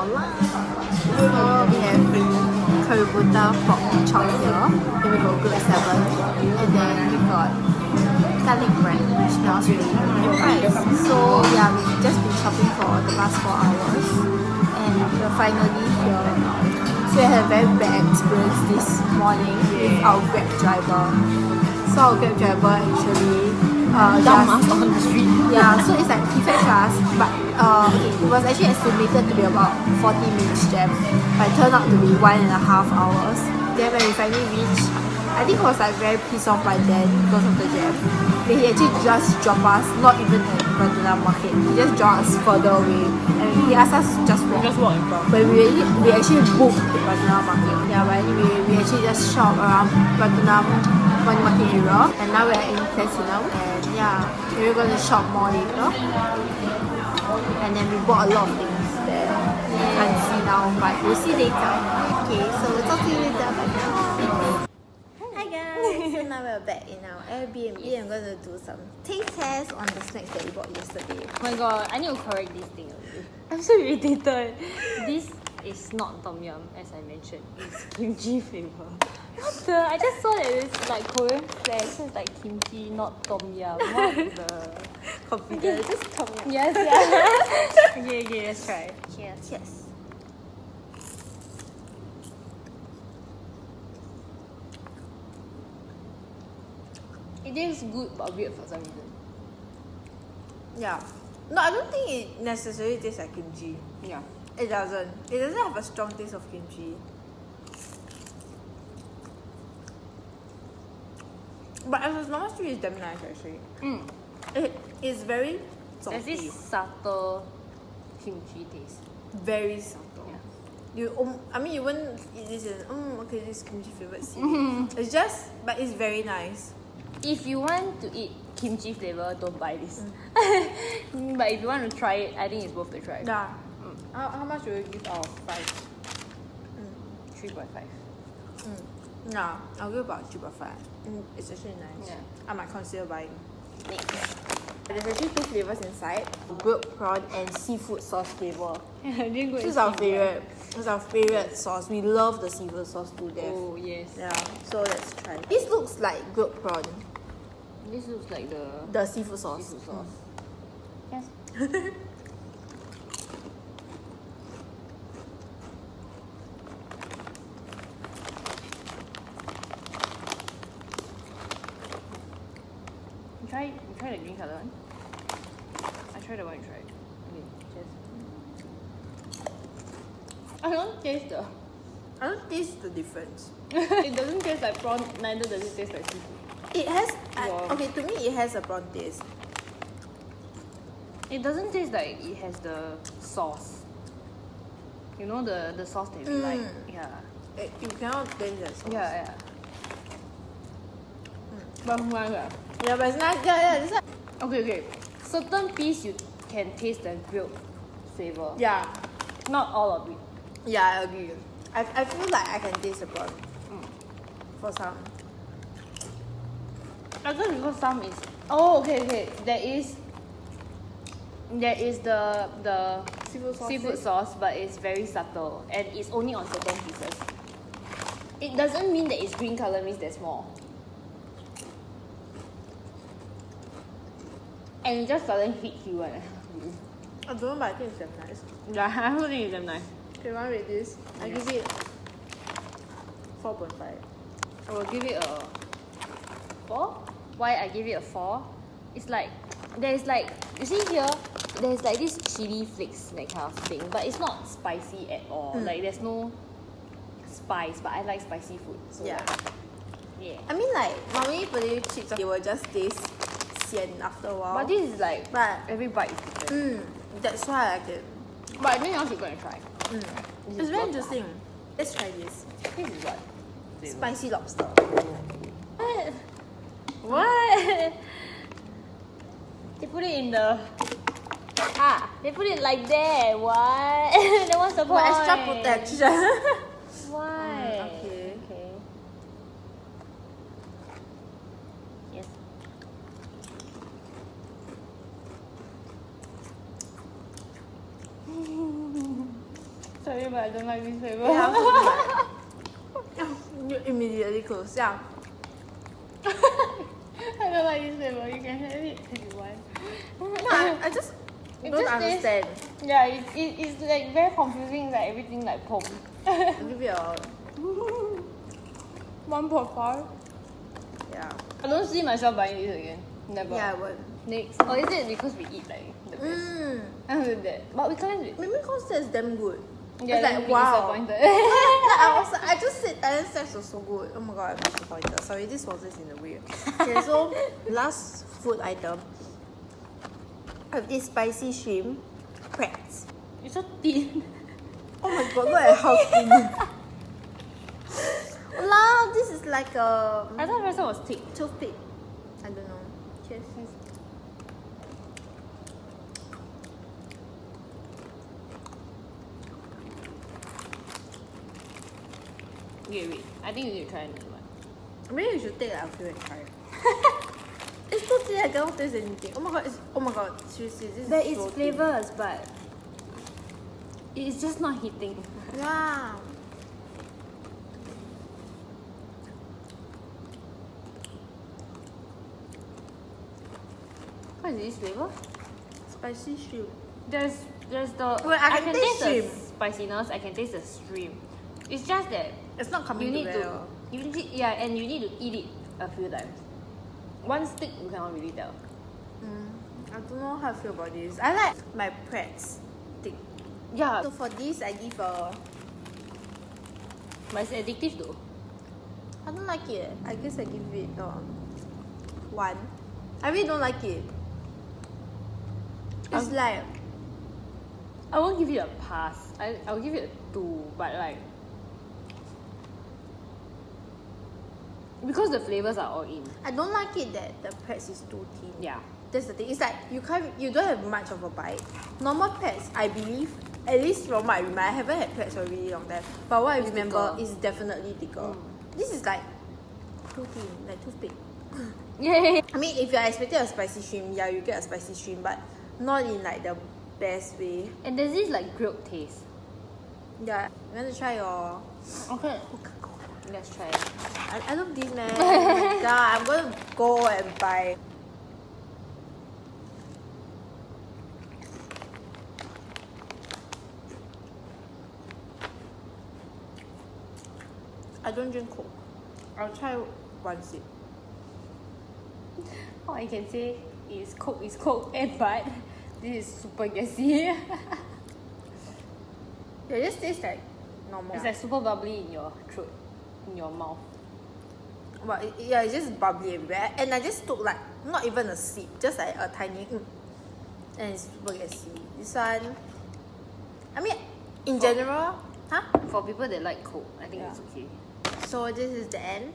for lunch. So we have Kaributa pork chop here. Then we got grilled salmon. And then we got garlic bread, which smells really good. And fries. So yeah, we've just been shopping for the past 4 hours. And we're finally here now. So we had a very bad experience this morning with our Grab driver. So our Grab driver actually dump us on the street. Yeah, so it's like he fetched us, but okay, it was actually estimated to be about 40 minutes jam, but it turned out to be 1.5 hours. Then when we finally reached, I think he was like very pissed off by then because of the jam. Then he actually just dropped us, not even at Pratunam Market. He just dropped us further away, and he asked us to just walk. Just walk in front. But we actually booked the Pratunam Market. Yeah, but anyway, we actually just shop around Pratunam Morning Market area, and now we're in Platinum, and yeah, we're going to shop more later. And then we bought a lot of things there. You can't see now, but we'll see later. Okay, so we'll talk to you later. Bye now. Hi guys, so now we're back in our Airbnb. I'm going to do some taste tests on the snacks that we bought yesterday. Oh my god, I need to correct this thing already. I'm so irritated. This is not TomYam, as I mentioned. It's kimchi flavor. What the? I just saw that it's like Korean flag, so it's like kimchi, not TomYam. What the? Confident. Just TomYam. Yes, yeah. Okay, let's try. Cheers. Cheers. It is good but weird for some reason. Yeah. No, I don't think it necessarily tastes like kimchi. Yeah. It doesn't. It doesn't have a strong taste of kimchi. But as a normal street, it's damn nice actually. It is very salty. There's this subtle kimchi taste. Very subtle. Yeah. I mean, you wouldn't eat this and okay, this kimchi flavored seaweed. It's just, but it's very nice. If you want to eat kimchi flavor, don't buy this. But if you want to try it, I think it's worth the try. Yeah. How much will you give out of 5? 3.5. Yeah, I'll give about 3.5. It's actually nice. Yeah. I might consider buying. Next. There's actually 2 flavors inside: grilled prawn and seafood sauce flavor. This is Our our favorite. It's our favorite sauce. We love the seafood sauce to death. Oh yes. Yeah. So let's try. This looks like grilled prawn. This looks like The seafood sauce. seafood sauce. Yes. You try the green color one. I try the one you tried. Okay, cheers. I don't taste the. I don't taste the difference. It doesn't taste like prawn, neither does it taste like seafood. It has. Wow. Okay, to me, it has a prawn taste. It doesn't taste like it has the sauce. You know the sauce that we like. Yeah. You cannot taste that sauce. Yeah. But yeah. Yeah, but it's nice. Yeah, this one. Okay. Certain piece you can taste the grilled flavor. Yeah. Not all of it. Yeah, I agree. I feel like I can taste the prawn. For some. I guess because some is. Oh, okay. There is the seafood sauce, but it's very subtle and it's only on certain pieces. It doesn't mean that it's green color means there's more. And it just doesn't hit you. I don't know, but I think it's damn nice. Yeah, I also think it's damn nice. Okay, want to rate this? I give it 4.5. I will give it a 4. Why I give it a 4? It's like there's like, you see here, there's like this chili flakes, that kind of thing, but it's not spicy at all. Like there's no spice, but I like spicy food. So Yeah. Yeah. I mean, like, normally potato chips, they will just taste sian after a while. But this is like, But every bite is different. that's why I like it. But I think else you're gonna try. It's very interesting. Let's try this. This is what? Spicy lobster. What? They put it in the... they put it like that. What? Then what's the For point? extra protection. Why? Okay. Yes. but I don't like this flavor. Yeah, I'm so glad. You immediately close. Yeah. I don't like this flavor. You can have it if you want. No, I just It don't just understand. Yeah, it's like very confusing, like everything like pom. I'll give it a 1.5. yeah. I don't see myself buying this again. Never. Yeah, I would. Next. Or is it because we eat like the best? I don't know that. But we can't eat. Maybe because that's damn good. Yeah, it's then like we wow. disappointed. I just said Thailand snacks was so good. Oh my god, I'm disappointed. Sorry, this was just in the way. Okay, so last food item. I have this spicy shrimp Pretz. It's so thin. Oh my god, look at how thin. Wow, this is like a I thought the rest was thick. toothpick. I don't know. Cheers. Wait. I think you need to try another one. Maybe you should take a few and try. It's too thin, I cannot taste anything. Oh my god, seriously, this There is is so flavors, but it's just not hitting. thin. Yeah. What is this flavor? Spicy shrimp. There's the. Well, I can taste the shrimp. spiciness. I can taste the shrimp. It's just that It's not coming you need together. and you need to eat it a few times. One stick you cannot really tell. I don't know how I feel about this. I like my Pretz thing. Yeah, So for this, I give a. but it's addictive though. I don't like it. I guess I give it 1. I really don't like it. It's like I won't give it a pass. I'll give it a 2, but like because the flavors are all in. I don't like it that the Pretz is too thin. Yeah. That's the thing. It's like you don't have much of a bite. Normal Pretz, I believe, at least from what I remember, I haven't had Pretz for a really long time. But what I remember is definitely thicker. This is like too thin, like toothpick. Yeah. I mean, if you're expecting a spicy shrimp, yeah, you get a spicy shrimp, but not in like the best way. And there's this like grilled taste. Yeah, you want to try your Okay. Let's try it. I love this, man. Oh my god, I'm gonna go and buy. I don't drink Coke. I'll try one sip. All I can say is Coke, and but this is super gassy. Yeah, it just tastes like normal. It's like super bubbly in your throat, in your mouth. But yeah, it's just bubbly everywhere. And I just took like not even a sip, just like a tiny and it's super gassy. This one, I mean, in general, huh? For people that like Coke, I think it's okay. So this is the end.